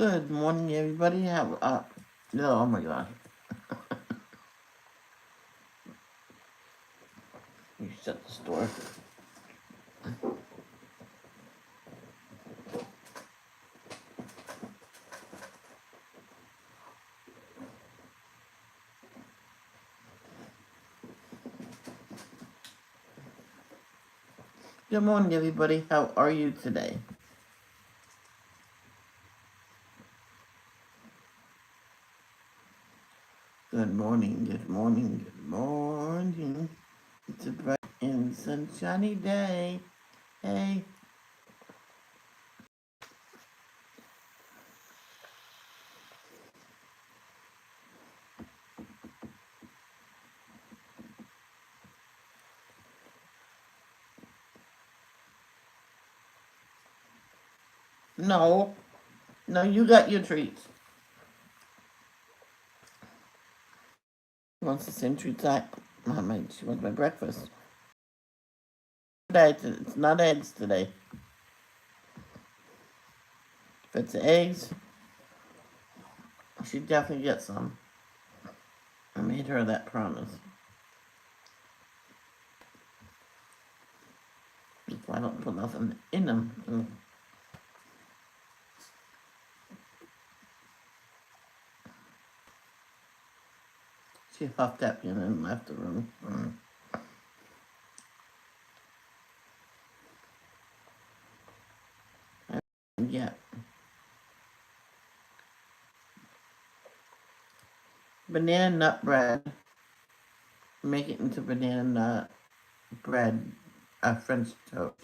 Good morning, everybody. Have no, oh my god. You shut this door. Good morning, everybody. How are you today? Good morning, good morning, good morning. It's a bright and sunshiny day. Hey. No. No, you got your treats. She wants the same treats she wants my breakfast. It's not eggs today. If it's eggs, she definitely gets some. I made her that promise. I don't put nothing in them. She huffed at me and then left the room. Yeah. Banana nut bread. Make it into banana nut bread, French toast.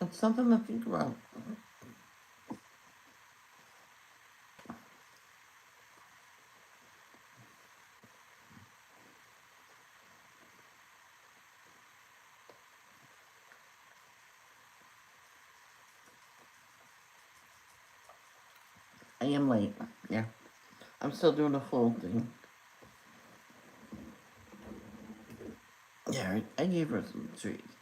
It's something to think about. I am late. Yeah. I'm still doing the full thing. Yeah, I gave her some treats.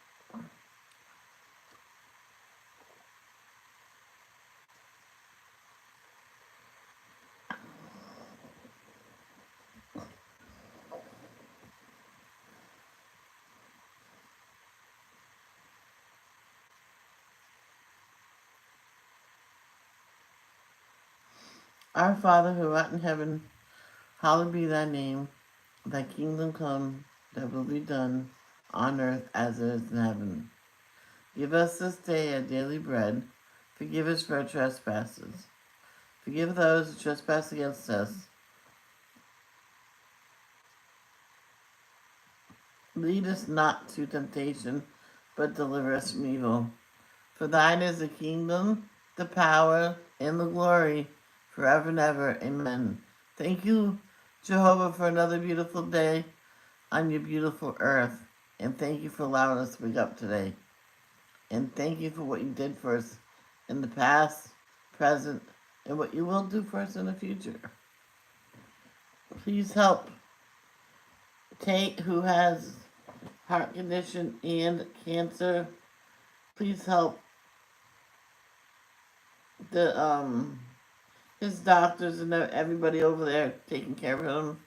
Our Father who art in heaven, hallowed be thy name. Thy kingdom come, thy will be done, on earth as it is in heaven. Give us this day our daily bread. Forgive us for our trespasses. Forgive those who trespass against us. Lead us not to temptation, but deliver us from evil. For thine is the kingdom, the power, and the glory, forever and ever. Amen. Thank you, Jehovah, for another beautiful day on your beautiful earth. And thank you for allowing us to wake up today. And thank you for what you did for us in the past, present, and what you will do for us in the future. Please help Tate, who has heart condition and cancer. Please help the his doctors and everybody over there taking care of him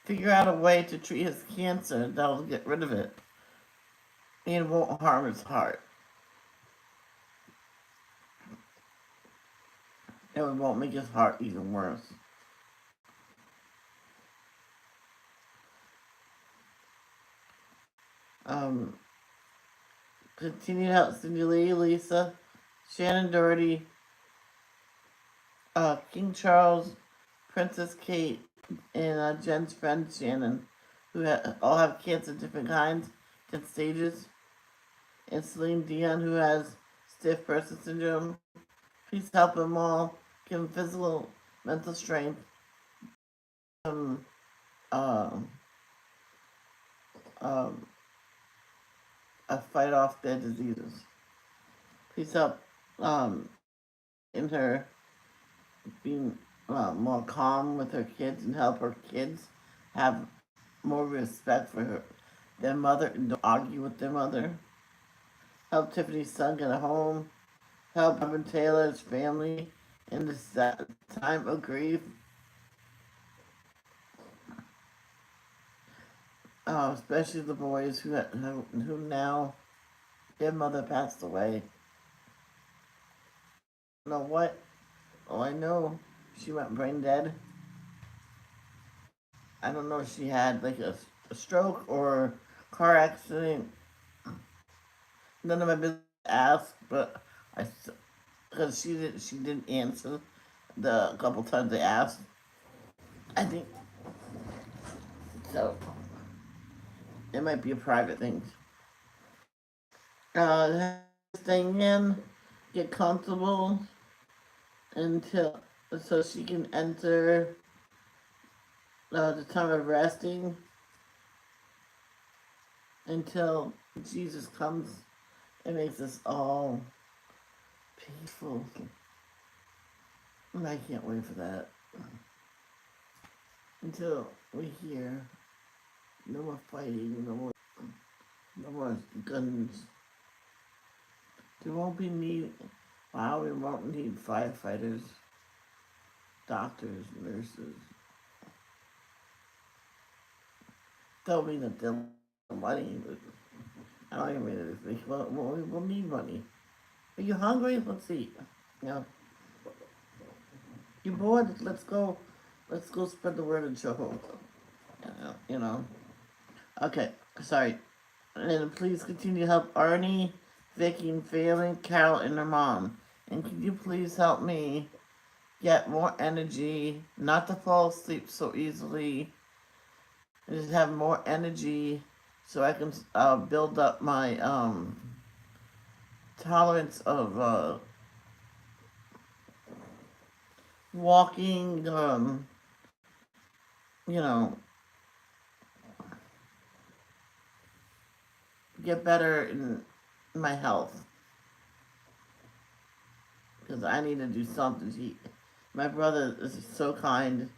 figure out a way to treat his cancer that'll get rid of it and won't harm his heart. And it won't make his heart even worse. Continue to help Cindy Lee, Lisa, Shannon Doherty, King Charles, Princess Kate, and Jen's friend Shannon, who all have cancer of different kinds, different stages, and Celine Dion, who has stiff person syndrome. Please help them all, give them physical, mental strength, um, um, fight off their diseases. Please help in her being more calm with her kids and help her kids have more respect for their mother and don't argue with their mother. Help Tiffany's son get a home. Help Robin Taylor's family in this time of grief. Especially the boys who now their mother passed away. You know what? Oh, I know she went brain dead. I don't know if she had like a stroke or car accident. None of my business to ask, but I because she didn't answer the couple times I asked. I think so. It might be a private thing. Staying in, get comfortable until so she can enter the time of resting until Jesus comes and makes us all peaceful. And I can't wait for that. Until we hear no more fighting, no more guns. There won't be need. Wow, we won't need firefighters, doctors, nurses. Don't mean that they'll money, but I don't even mean it. We'll need money. Are you hungry? Let's eat. You know, you bored? Let's go. Let's go spread the word of Jehovah. You know. Okay, sorry. And please continue to help Arnie, Vicky, and Phelan, Carol, and their mom. And can you please help me get more energy, not to fall asleep so easily, and just have more energy so I can build up my tolerance of walking, you know, get better in my health. Because I need to do something. My brother is so kind,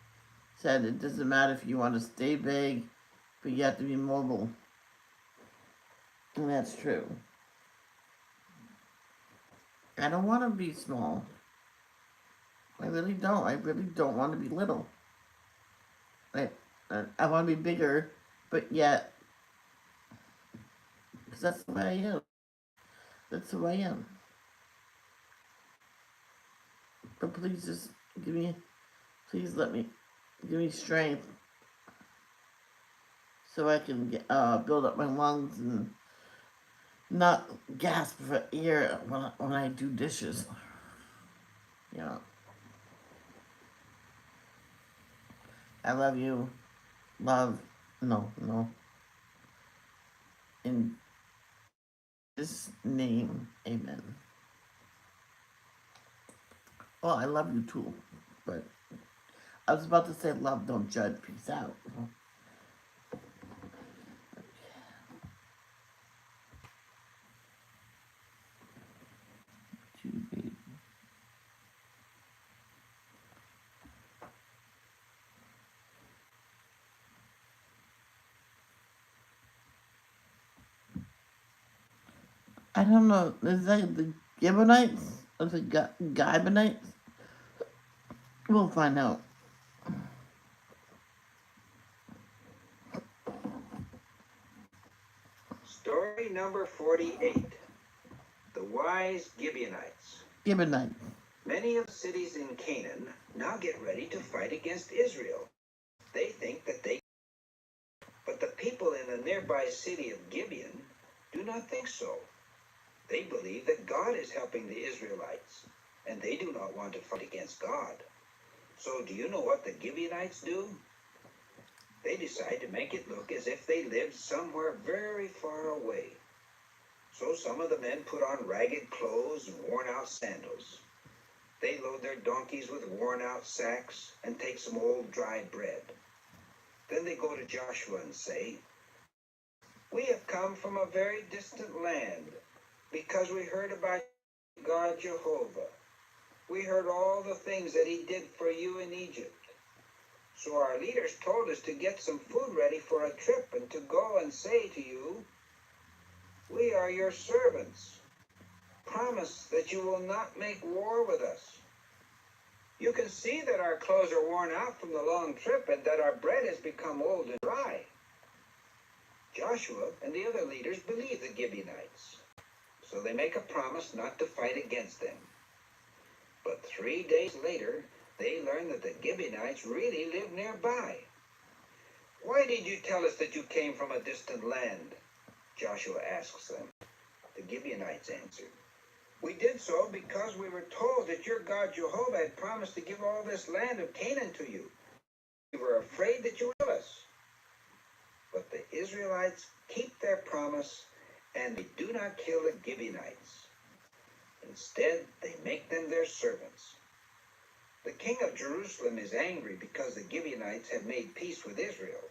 said it doesn't matter if you want to stay big, but you have to be mobile. And that's true. I don't want to be small. I really don't. I really don't want to be little. I want to be bigger, but yet, because that's the way I am. That's the way I am. But please just please let me, give me strength so I can build up my lungs and not gasp for air when I do dishes. You know, I love you. Love, no. In this name, amen. Oh, I love you too. But I was about to say love, don't judge. Peace out. I don't know. Is that the Gibeonites? Or the Gibeonites? We'll find out. Story number 48. The Wise Gibeonites. Gibeonites. Many of the cities in Canaan now get ready to fight against Israel. They think that they... But the people in the nearby city of Gibeon do not think so. They believe that God is helping the Israelites, and they do not want to fight against God. So do you know what the Gibeonites do? They decide to make it look as if they lived somewhere very far away. So some of the men put on ragged clothes and worn-out sandals. They load their donkeys with worn-out sacks and take some old dry bread. Then they go to Joshua and say, "We have come from a very distant land because we heard about God Jehovah. We heard all the things that he did for you in Egypt. So our leaders told us to get some food ready for a trip and to go and say to you, 'We are your servants. Promise that you will not make war with us. You can see that our clothes are worn out from the long trip and that our bread has become old and dry.' Joshua and the other leaders believe the Gibeonites, so they make a promise not to fight against them. But 3 days later, they learn that the Gibeonites really live nearby. 'Why did you tell us that you came from a distant land?' Joshua asks them. The Gibeonites answered, 'We did so because we were told that your God Jehovah had promised to give all this land of Canaan to you. We were afraid that you would kill us.' But the Israelites keep their promise, and they do not kill the Gibeonites. Instead, they make them their servants. The king of Jerusalem is angry because the Gibeonites have made peace with Israel.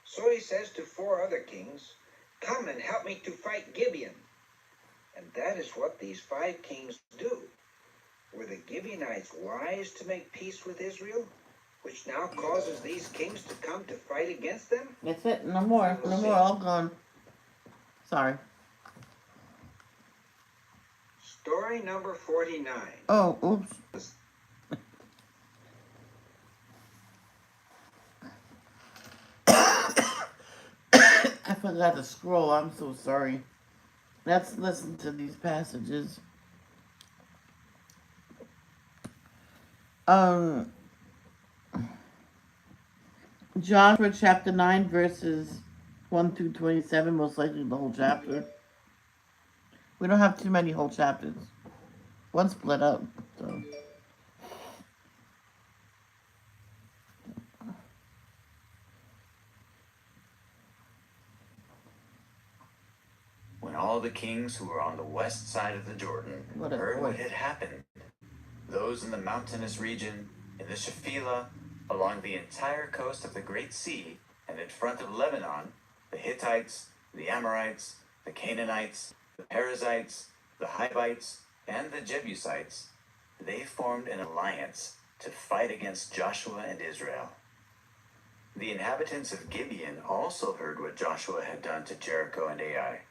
So he says to 4 other kings, 'Come and help me to fight Gibeon.' And that is what these 5 kings do. Were the Gibeonites wise to make peace with Israel, which now causes these kings to come to fight against them? That's it. No more. No more. All gone. Sorry. Story number 49. Oh, oops. I forgot to scroll. I'm so sorry. Let's listen to these passages. Joshua chapter 9, verses 1 through 27, most likely the whole chapter. We don't have too many whole chapters. One split up, so. When all the kings who were on the west side of the Jordan heard what had happened, those in the mountainous region, in the Shephelah, along the entire coast of the Great Sea, and in front of Lebanon, the Hittites, the Amorites, the Canaanites, the Perizzites, the Hivites, and the Jebusites, they formed an alliance to fight against Joshua and Israel. The inhabitants of Gibeon also heard what Joshua had done to Jericho and Ai.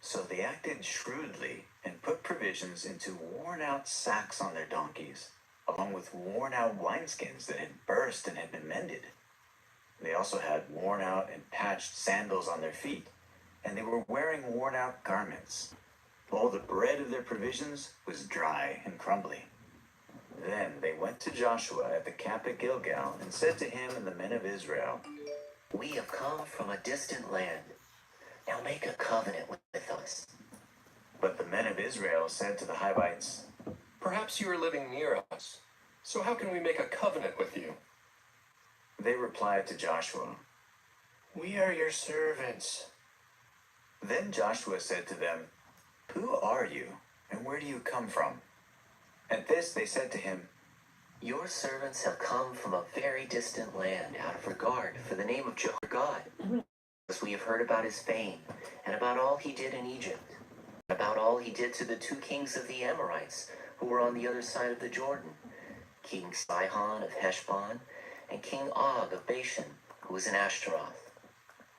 So they acted shrewdly and put provisions into worn-out sacks on their donkeys, along with worn-out wineskins that had burst and had been mended. They also had worn-out and patched sandals on their feet, and they were wearing worn-out garments. All the bread of their provisions was dry and crumbly. Then they went to Joshua at the camp at Gilgal and said to him and the men of Israel, "We have come from a distant land. Now make a covenant with us." But the men of Israel said to the Hivites, "Perhaps you are living near us, so how can we make a covenant with you?" They replied to Joshua, "We are your servants." Then Joshua said to them, "Who are you, and where do you come from?" At this they said to him, "Your servants have come from a very distant land out of regard for the name of Jehovah God. As we have heard about his fame, and about all he did in Egypt, about all he did to the 2 kings of the Amorites, who were on the other side of the Jordan, King Sihon of Heshbon, and King Og of Bashan, who was in Ashtaroth.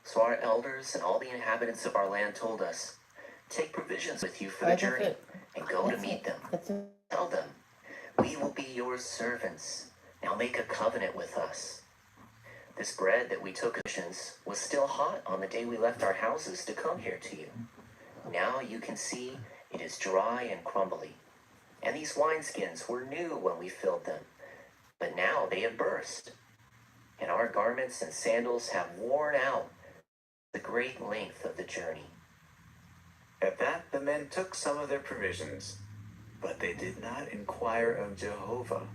So our elders and all the inhabitants of our land told us, 'Take provisions with you for the journey, and go to meet them. Tell them, we will be your servants. Now make a covenant with us.' This bread that we took was still hot on the day we left our houses to come here to you. Now you can see it is dry and crumbly. And these wineskins were new when we filled them, but now they have burst. And our garments and sandals have worn out the great length of the journey." At that the men took some of their provisions, but they did not inquire of Jehovah.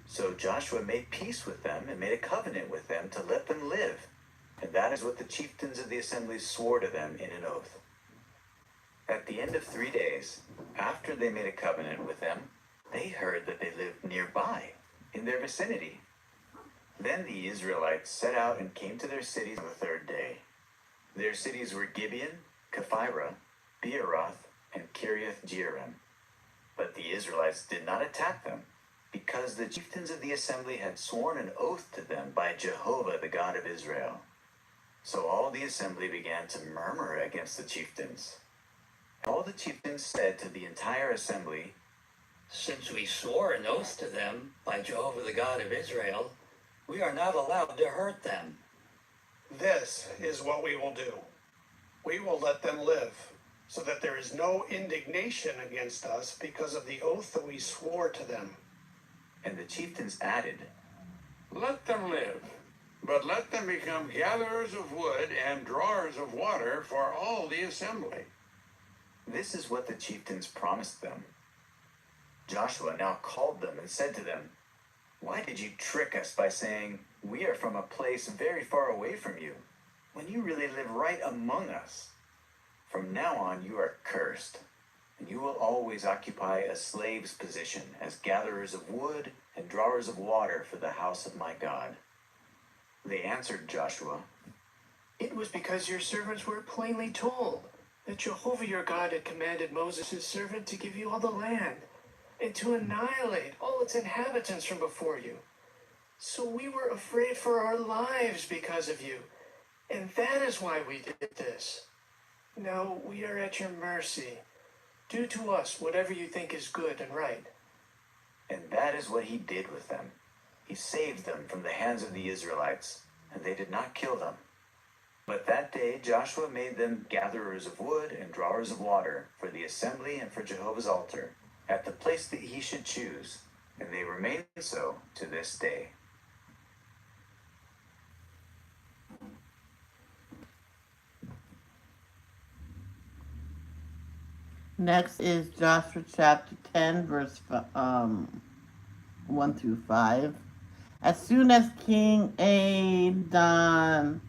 So Joshua made peace with them and made a covenant with them to let them live. And that is what the chieftains of the assembly swore to them in an oath. At the end of 3 days, after they made a covenant with them, they heard that they lived nearby, in their vicinity. Then the Israelites set out and came to their cities on the 3rd day. Their cities were Gibeon, Kephirah, Beeroth, and Kiriath Jearim. But the Israelites did not attack them, because the chieftains of the assembly had sworn an oath to them by Jehovah, the God of Israel. So all the assembly began to murmur against the chieftains. All the chieftains said to the entire assembly, "Since we swore an oath to them by Jehovah the God of Israel, we are not allowed to hurt them. This is what we will do. We will let them live, so that there is no indignation against us because of the oath that we swore to them." And the chieftains added, "Let them live, but let them become gatherers of wood and drawers of water for all the assembly." This is what the chieftains promised them. Joshua now called them and said to them, "Why did you trick us by saying, 'We are from a place very far away from you,' when you really live right among us? From now on you are cursed, and you will always occupy a slave's position as gatherers of wood and drawers of water for the house of my God." They answered Joshua, "It was because your servants were plainly told that Jehovah your God had commanded Moses his servant to give you all the land and to annihilate all its inhabitants from before you. So we were afraid for our lives because of you, and that is why we did this. Now we are at your mercy. Do to us whatever you think is good and right." And that is what he did with them. He saved them from the hands of the Israelites, and they did not kill them. But that day Joshua made them gatherers of wood and drawers of water for the assembly and for Jehovah's altar, at the place that he should choose, and they remain so to this day. Next is Joshua chapter 10, verse 1 through 5. As soon as King Adonizedek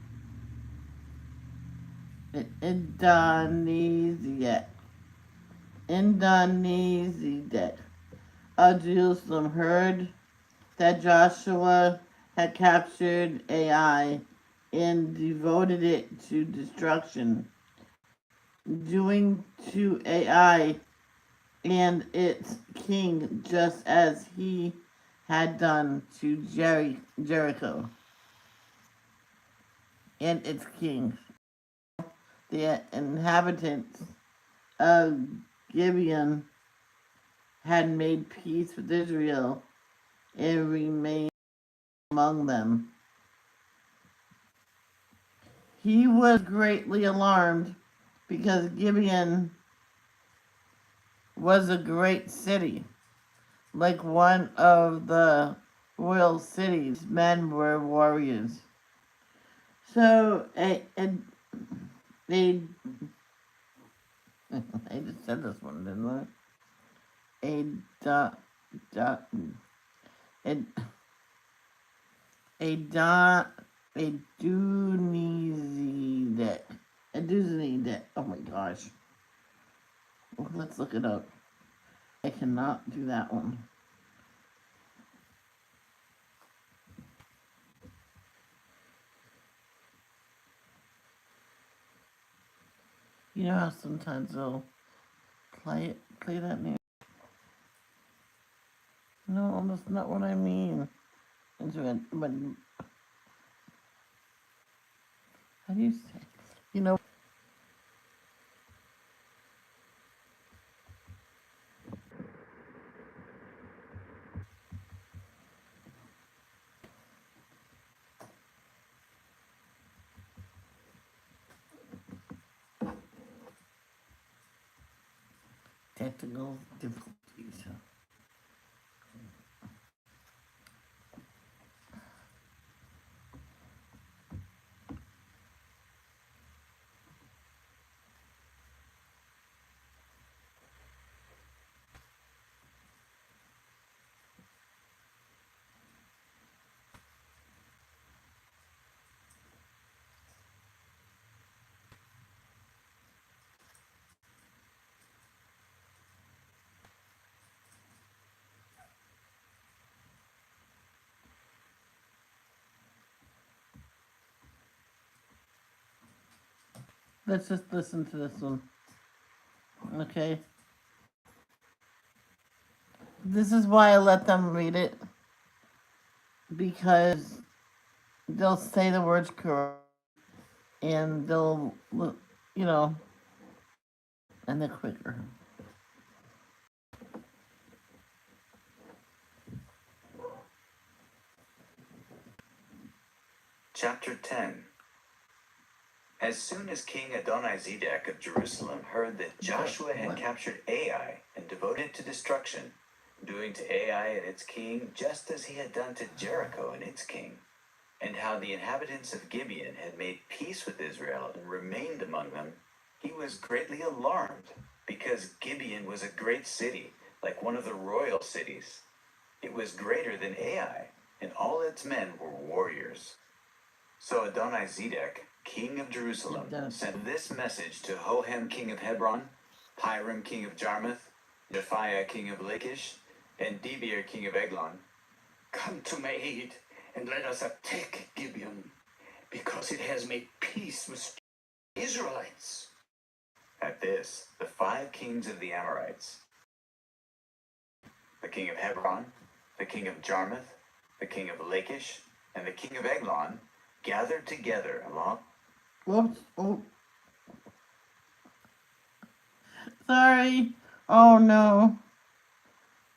of Jerusalem heard that Joshua had captured Ai and devoted it to destruction, doing to Ai and its king just as he had done to Jericho and its king. The inhabitants of Gibeon had made peace with Israel and remained among them. He was greatly alarmed because Gibeon was a great city, like one of the royal cities. Men were warriors. So they I just said this one, didn't I? Adunizedek. Oh my gosh. Well, let's look it up. I cannot do that one. You know how sometimes they'll play that name? No, that's not what I mean. But how do you say? You know. Technical difficulties. Let's just listen to this one. Okay. This is why I let them read it, because they'll say the words correct, and they'll, you know, and they're quicker. Chapter 10. As soon as King Adonizedek of Jerusalem heard that Joshua had captured Ai and devoted it to destruction, doing to Ai and its king just as he had done to Jericho and its king, and how the inhabitants of Gibeon had made peace with Israel and remained among them, he was greatly alarmed, because Gibeon was a great city, like one of the royal cities. It was greater than Ai, and all its men were warriors. So Adonizedek, king of Jerusalem, sent this message to Hoham, king of Hebron, Hiram, king of Jarmuth, Japhiah, king of Lachish, and Debir, king of Eglon. Come to my aid, and let us attack Gibeon, because it has made peace with Israelites. At this, the 5 kings of the Amorites, the king of Hebron, the king of Jarmuth, the king of Lachish, and the king of Eglon, gathered together along. Whoops. Oh. Sorry. Oh no.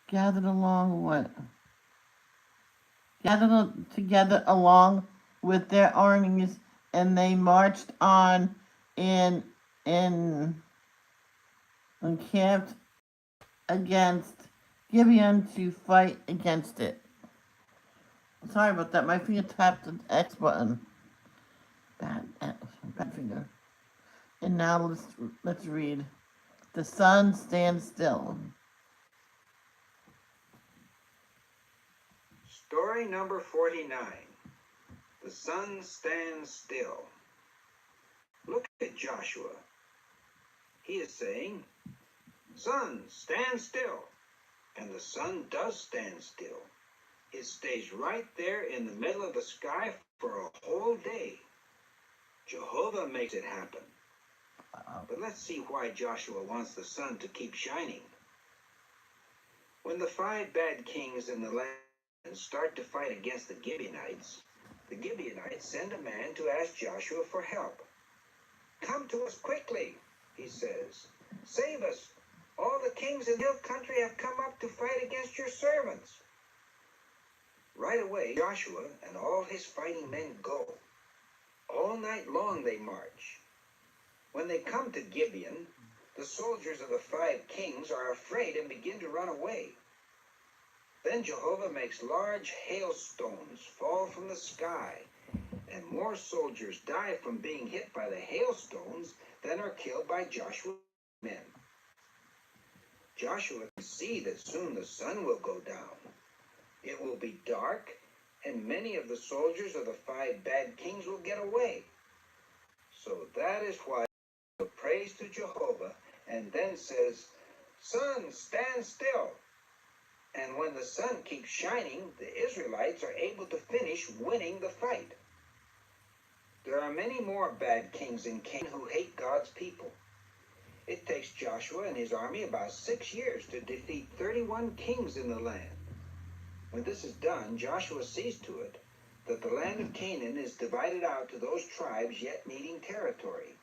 Gathered along what? Gathered together along with their armies, and they marched on and encamped against Gibeon to fight against it. Sorry about that. My finger tapped the X button. Bad finger. And now let's read. The sun stands still. Story number 49. The sun stands still. Look at Joshua. He is saying, "Sun, stand still." And the sun does stand still. It stays right there in the middle of the sky for a whole day. Jehovah makes it happen. But let's see why Joshua wants the sun to keep shining. When the 5 bad kings in the land start to fight against the Gibeonites send a man to ask Joshua for help. "Come to us quickly," he says. "Save us. All the kings in the hill country have come up to fight against your servants." Right away, Joshua and all his fighting men go. All night long they march. When they come to Gibeon, the soldiers of the 5 kings are afraid and begin to run away. Then Jehovah makes large hailstones fall from the sky, and more soldiers die from being hit by the hailstones than are killed by Joshua's men. Joshua can see that soon the sun will go down. It will be dark, and many of the soldiers of the 5 bad kings will get away. So that is why he prays to Jehovah and then says, "Sun, stand still." And when the sun keeps shining, the Israelites are able to finish winning the fight. There are many more bad kings in Canaan who hate God's people. It takes Joshua and his army about 6 years to defeat 31 kings in the land. When this is done, Joshua sees to it that the land of Canaan is divided out to those tribes yet needing territory.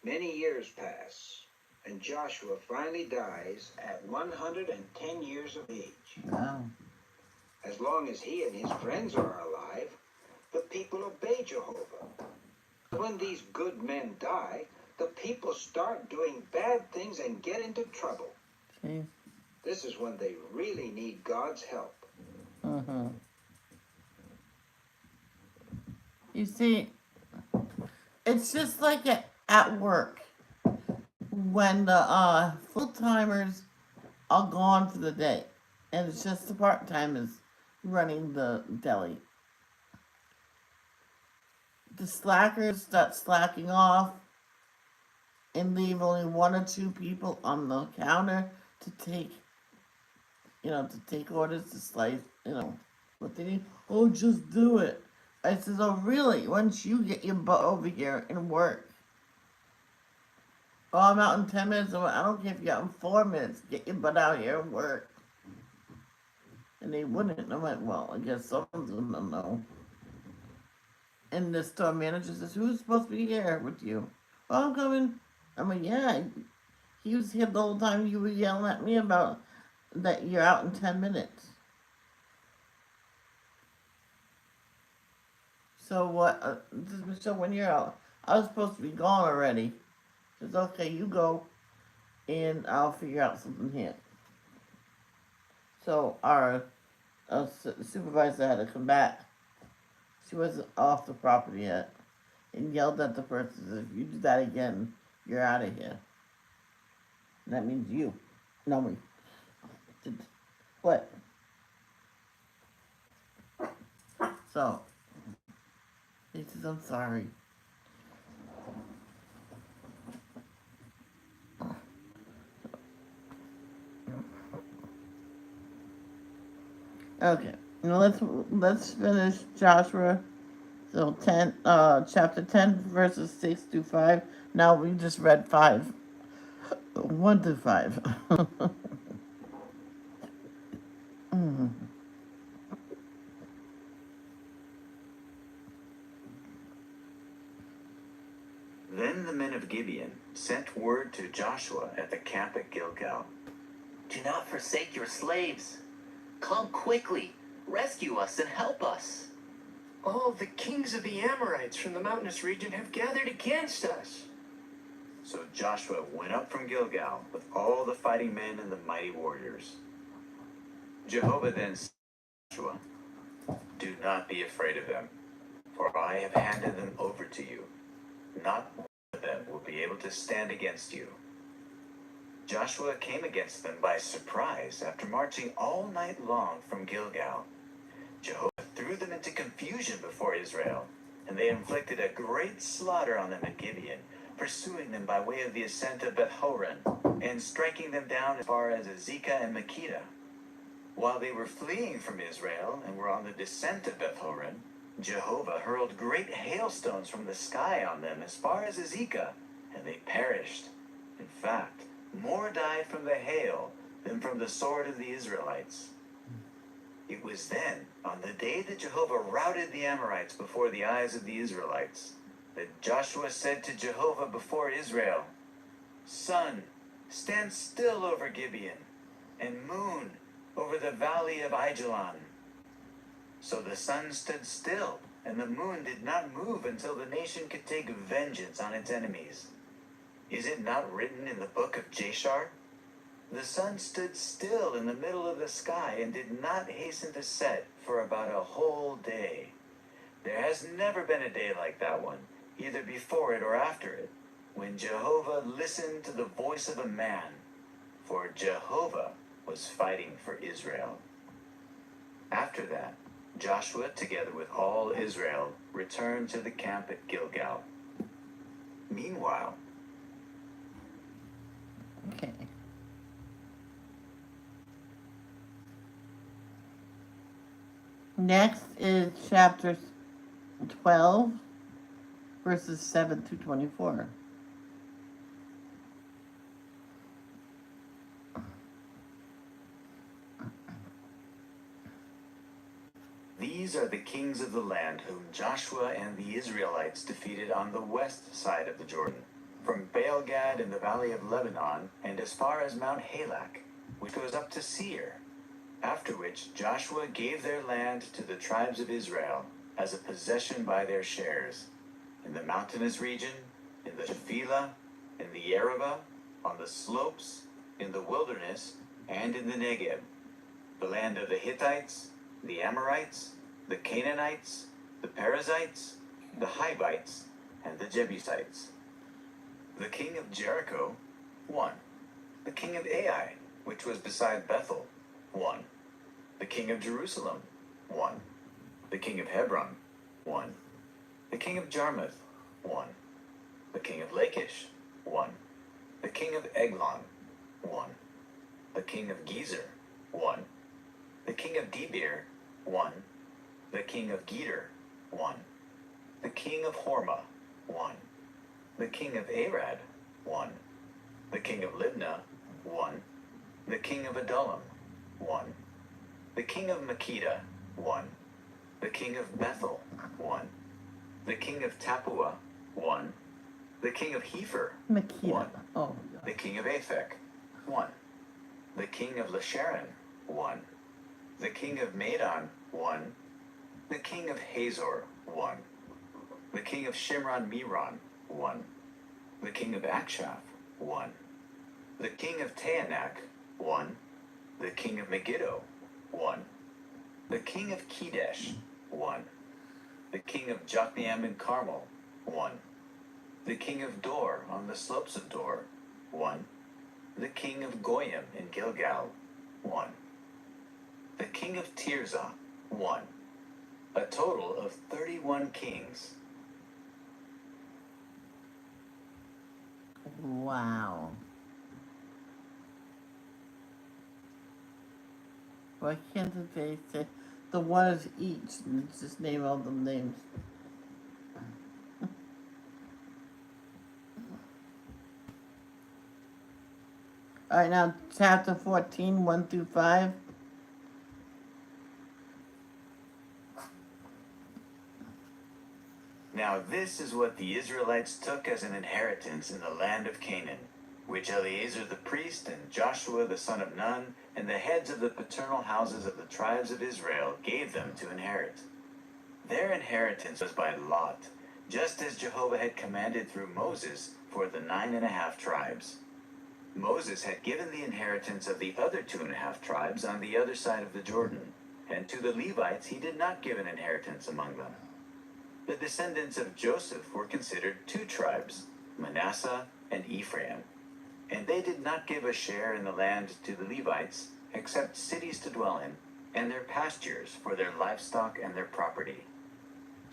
Many years pass, and Joshua finally dies at 110 years of age. Wow. As long as he and his friends are alive, the people obey Jehovah. When these good men die, the people start doing bad things and get into trouble. Jeez. This is when they really need God's help. You see, it's just like at work when the full timers are gone for the day, and it's just the part timers running the deli. The slackers start slacking off and leave only 1 or 2 people on the counter to take, orders, to slice, what they need. "Oh, just do it." I says, "Oh, really? Once you get your butt over here and work." Oh, I'm out in 10 minutes. I don't care if you're out in 4 minutes. Get your butt out here and work. And they wouldn't. I'm like, well, I guess someone's going to know. And the store manager says, who's supposed to be here with you? Oh, I'm coming. I'm like, yeah. He was here the whole time you were yelling at me about that you're out in 10 minutes. So what? So when you're out, I was supposed to be gone already. She says, okay, you go, and I'll figure out something here. So our supervisor had to come back. She wasn't off the property yet, and yelled at the person, if you do that again, you're out of here. And that means you. No, me. What? So, he says, I'm sorry. Okay, now let's finish Joshua. So chapter 10, verses 6 through 5. Now we just read 1 through 5. Then the men of Gibeon sent word to Joshua at the camp at Gilgal. Do not forsake your slaves. Come quickly, rescue us and help us. All the kings of the Amorites from the mountainous region have gathered against us. So Joshua went up from Gilgal with all the fighting men and the mighty warriors. Jehovah then said to Joshua, do not be afraid of them, for I have handed them over to you. Not one of them will be able to stand against you. Joshua came against them by surprise after marching all night long from Gilgal. Jehovah threw them into confusion before Israel, and they inflicted a great slaughter on them at Gibeon, pursuing them by way of the ascent of Beth-horon, and striking them down as far as Azekah and Makkedah. While they were fleeing from Israel and were on the descent of Beth-horon, Jehovah hurled great hailstones from the sky on them as far as Azekah, and they perished. In fact, more died from the hail than from the sword of the Israelites. It was then, on the day that Jehovah routed the Amorites before the eyes of the Israelites, that Joshua said to Jehovah before Israel, sun, stand still over Gibeon, and moon, over the valley of Aijalon. So the sun stood still, and the moon did not move until the nation could take vengeance on its enemies. Is it not written in the book of Jashar? The sun stood still in the middle of the sky and did not hasten to set for about a whole day. There has never been a day like that one, either before it or after it, when Jehovah listened to the voice of a man, for Jehovah was fighting for Israel. After that, Joshua, together with all Israel, returned to the camp at Gilgal. Meanwhile, Okay. Next is chapter 12, verses 7 through 24. these are the kings of the land whom Joshua and the Israelites defeated on the west side of the Jordan, from Baal-gad in the valley of Lebanon and as far as Mount Halak, which goes up to Seir. After which Joshua gave their land to the tribes of Israel as a possession by their shares, in the mountainous region, in the Shephelah, in the Arabah, on the slopes, in the wilderness, and in the Negeb, the land of the Hittites, the Amorites, the Canaanites, the Perizzites, the Hivites, and the Jebusites. The king of Jericho, 1. The king of Ai, which was beside Bethel, 1. The king of Jerusalem, 1. The king of Hebron, 1. The king of Jarmuth, 1. The king of Lachish, 1. The king of Eglon, 1. The king of Gezer, 1. The king of Debir, 1. The king of Geder, 1. The king of Hormah, 1. The king of Arad, 1. The king of Libnah, 1. The king of Adullam, 1. The king of Makkedah, 1. The king of Bethel, 1. The king of Tappuah, 1. The king of Hepher, Makita. 1. Oh, The king of Aphek, 1. The king of Lasharon, 1. The king of Madon, 1. The king of Hazor, 1. The king of Shimron Meron, 1. The king of Akshaph, 1. The king of Taanach, 1. The king of Megiddo, 1. The king of Kedesh, 1. The king of Jokneam and Carmel, 1. The king of Dor on the slopes of Dor, 1. The king of Goyim in Gilgal, 1. The king of Tirzah, 1. A total of 31 kings. wow. Why can't they say the one is each and just name all the names? Alright, now chapter 14, 1 through 5. Now this is what the Israelites took as an inheritance in the land of Canaan, which Eleazar the priest and Joshua the son of Nun and the heads of the paternal houses of the tribes of Israel gave them to inherit. Their inheritance was by lot, just as Jehovah had commanded through Moses for the 9.5 tribes. Moses had given the inheritance of the other 2.5 tribes on the other side of the Jordan, and to the Levites he did not give an inheritance among them. The descendants of Joseph were considered 2 tribes, Manasseh and Ephraim, and they did not give a share in the land to the Levites, except cities to dwell in, and their pastures for their livestock and their property.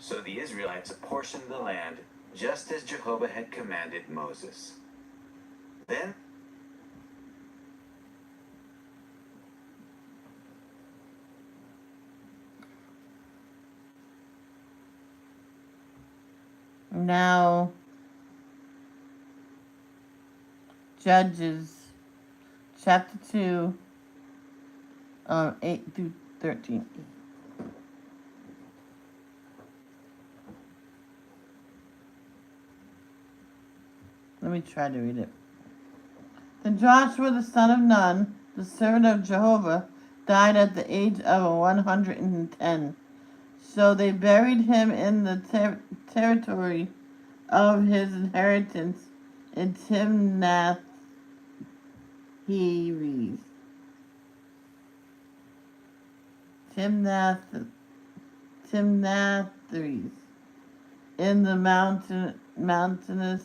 So the Israelites apportioned the land, just as Jehovah had commanded Moses. Then Now, Judges, chapter 2, 8 through 13. Let me try to read it. Then Joshua the son of Nun, the servant of Jehovah, died at the age of 110. So they buried him in the territory of his inheritance in Timnath Heres. Timnathheres, in the mountainous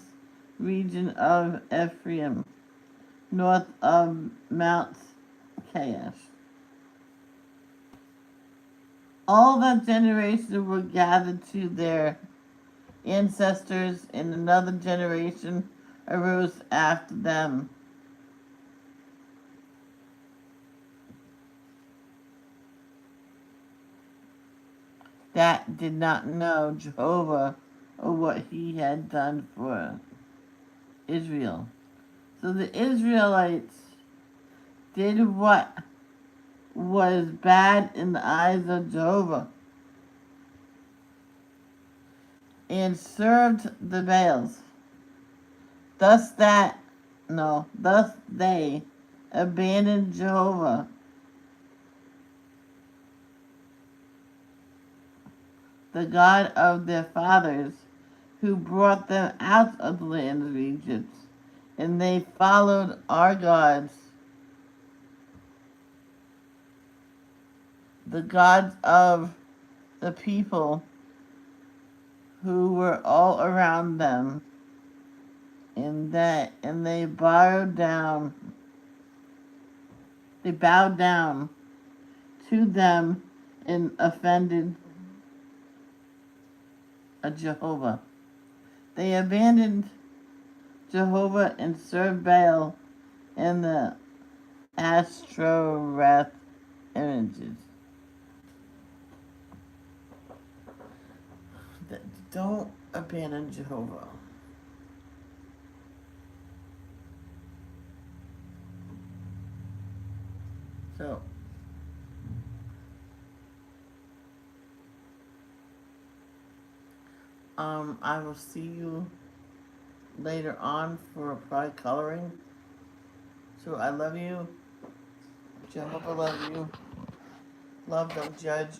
region of Ephraim, north of Mount Caiash. All that generation were gathered to their ancestors, and another generation arose after them. That did not know Jehovah or what he had done for Israel. So the Israelites did what was bad in the eyes of Jehovah and served the Baals. Thus they abandoned Jehovah, the God of their fathers, who brought them out of the land of Egypt, and they followed our gods, the gods of the people who were all around them, and they bowed down to them and offended Jehovah. They abandoned Jehovah and served Baal and the Ashtoreth images. Don't abandon Jehovah. So, I will see you later on for pride coloring. So I love you. Jehovah love you. Love, don't judge.